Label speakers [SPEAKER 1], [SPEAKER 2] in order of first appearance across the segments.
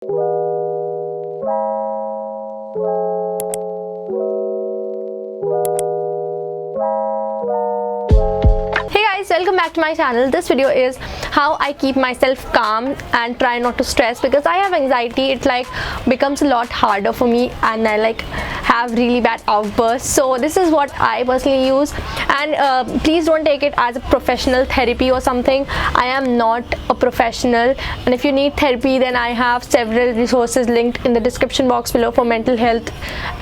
[SPEAKER 1] Hey guys, welcome back to my channel. This video is how I keep myself calm and try not to stress, because I have anxiety. It like becomes a lot harder for me and I like have really bad outbursts. So this is what I personally use, and please don't take it as a professional therapy or something. I am not a professional, and if you need therapy then I have several resources linked in the description box below for mental health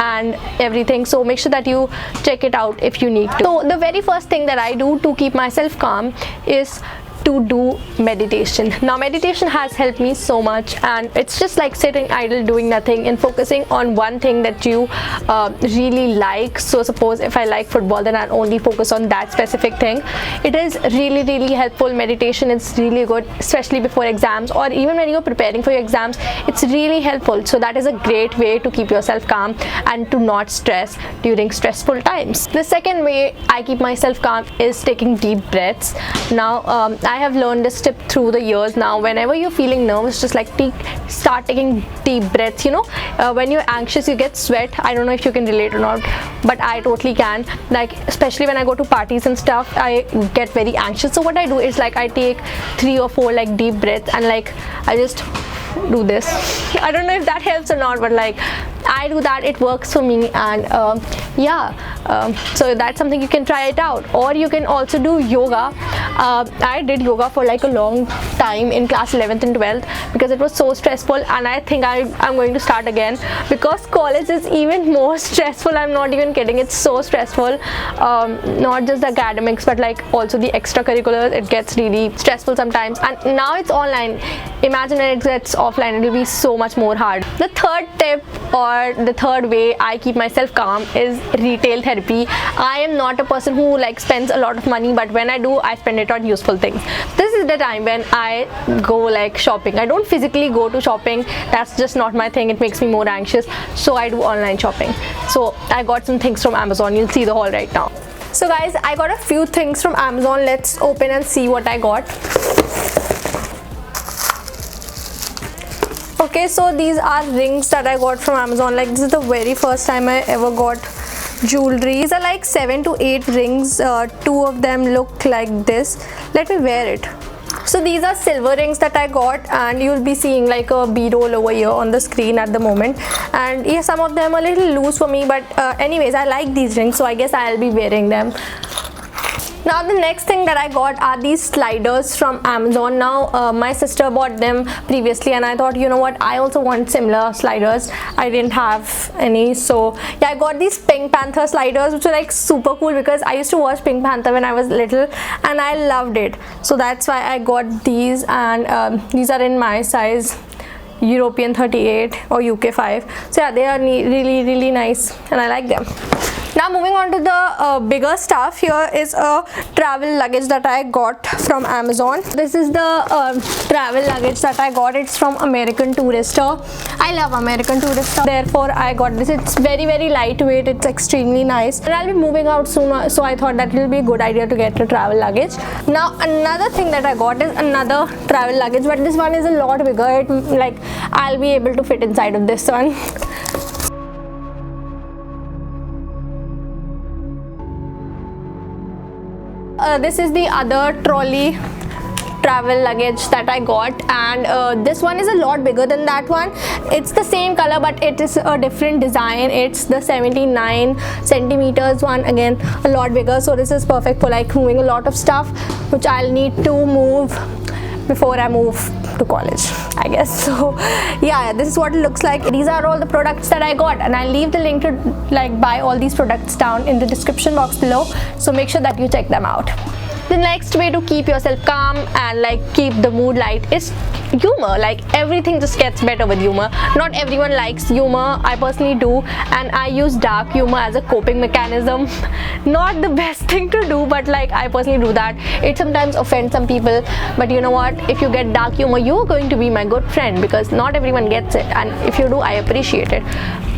[SPEAKER 1] and everything, so make sure that you check it out if you need to. So the very first thing that I do to keep myself calm is to do meditation. Now meditation has helped me so much, and it's just like sitting idle doing nothing and focusing on one thing that you really like. So suppose if I like football, then I'll only focus on that specific thing. It is really helpful. Meditation is really good, especially before exams or even when you're preparing for your exams. It's really helpful. So that is a great way to keep yourself calm and to not stress during stressful times. The second way I keep myself calm is taking deep breaths. Now I have learned this tip through the years. Now whenever you're feeling nervous, just like start taking deep breaths. You know, when you're anxious you get sweat. I don't know if you can relate or not, but I totally can. Like especially when I go to parties and stuff, I get very anxious. So what I do is like I take 3 or 4 like deep breaths, and like I just do this. I don't know if that helps or not, but like I do that. It works for me, and so that's something you can try it out. Or you can also do yoga. I did yoga for like a long time in class 11th and 12th because it was so stressful, and I think I'm going to start again because college is even more stressful. I'm not even kidding, it's so stressful. Not just the academics but like also the extracurriculars. It gets really stressful sometimes, and now it's online. Imagine when it gets offline, it will be so much more hard. The third tip or the third way I keep myself calm is retail therapy. I am not a person who like spends a lot of money, but when I do, I spend it on useful things. This is the time when I go like shopping. I don't physically go to shopping, that's just not my thing. It makes me more anxious, so I do online shopping. So I got some things from Amazon. You'll see the haul right now. So guys, I got a few things from Amazon. Let's open and see what I got. Okay, so these are rings that I got from Amazon. Like this is the very first time I ever got jewelry. These are like 7 to 8 rings. 2 of them look like this. Let me wear it. So these are silver rings that I got, and you'll be seeing like a bead all over here on the screen at the moment. And yeah, some of them are a little loose for me, but anyways, I like these rings, so I guess I'll be wearing them. Now the next thing that I got are these sliders from Amazon. Now my sister bought them previously, and I thought, you know what, I also want similar sliders. I didn't have any, so yeah, I got these Pink Panther sliders, which are like super cool because I used to watch Pink Panther when I was little and I loved it. So that's why I got these, and these are in my size, European 38 or UK 5. So yeah, they are really nice and I like them. Now moving on to the bigger stuff. Here is a travel luggage that I got from Amazon. This is the travel luggage that I got. It's from American Tourister. I love American Tourister, therefore I got this. It's very lightweight. It's extremely nice, and I'll be moving out soon, so I thought that it will be a good idea to get a travel luggage. Now another thing that I got is another travel luggage, but this one is a lot bigger. Like I'll be able to fit inside of this one. This is the other trolley travel luggage that I got, and this one is a lot bigger than that one. It's the same color, but it is a different design. It's the 79 centimeters one, again a lot bigger. So this is perfect for like moving a lot of stuff which I'll need to move before I move to college, I guess. So yeah, this is what it looks like. These are all the products that I got, and I'll leave the link to like buy all these products down in the description box below, so make sure that you check them out. The next way to keep yourself calm and like keep the mood light is humor. Like everything just gets better with humor. Not everyone likes humor. I personally do, and I use dark humor as a coping mechanism. Not the best thing to do, but like I personally do that. It sometimes offends some people, but you know what, if you get dark humor, you're going to be my good friend, because not everyone gets it, and if you do, I appreciate it.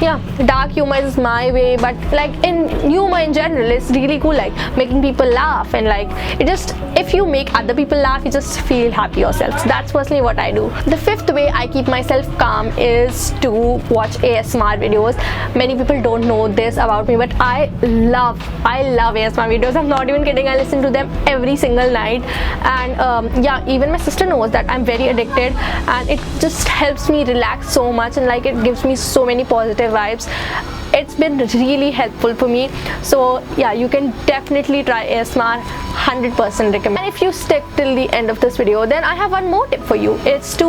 [SPEAKER 1] Yeah, dark humor is my way, but like in humor in general, it's really cool, like making people laugh, and like it just, if you make other people laugh, you just feel happy yourself. So that's personally what I do. The fifth way I keep myself calm is to watch ASMR videos. Many people don't know this about me, but I love ASMR videos. I'm not even kidding. I listen to them every single night, and yeah, even my sister knows that I'm very addicted, and it just helps me relax so much, and like it gives me so many positive vibes. It's been really helpful for me. So yeah, you can definitely try ASMR. 100% recommend. And if you stick till the end of this video, then I have one more tip for you. It's to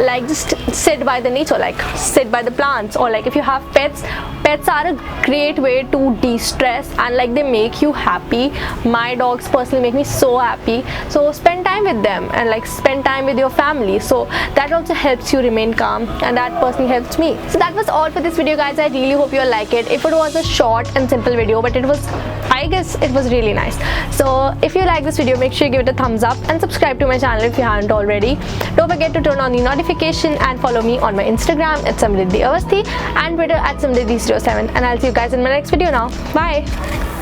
[SPEAKER 1] like just sit by the nature, like sit by the plants, or like if you have pets are a great way to de-stress, and like they make you happy. My dogs personally make me so happy, so spend time with them and like spend time with your family. So that also helps you remain calm, and that personally helps me. So that was all for this video, guys. I really hope you like it. If it was a short and simple video, but I guess it was really nice. So if you like this video, make sure you give it a thumbs up and subscribe to my channel if you haven't already. Don't forget to turn on the notification and follow me on my Instagram at Samriddhi Awasthi and Twitter at Samriddhi07. And I'll see you guys in my next video now. Bye.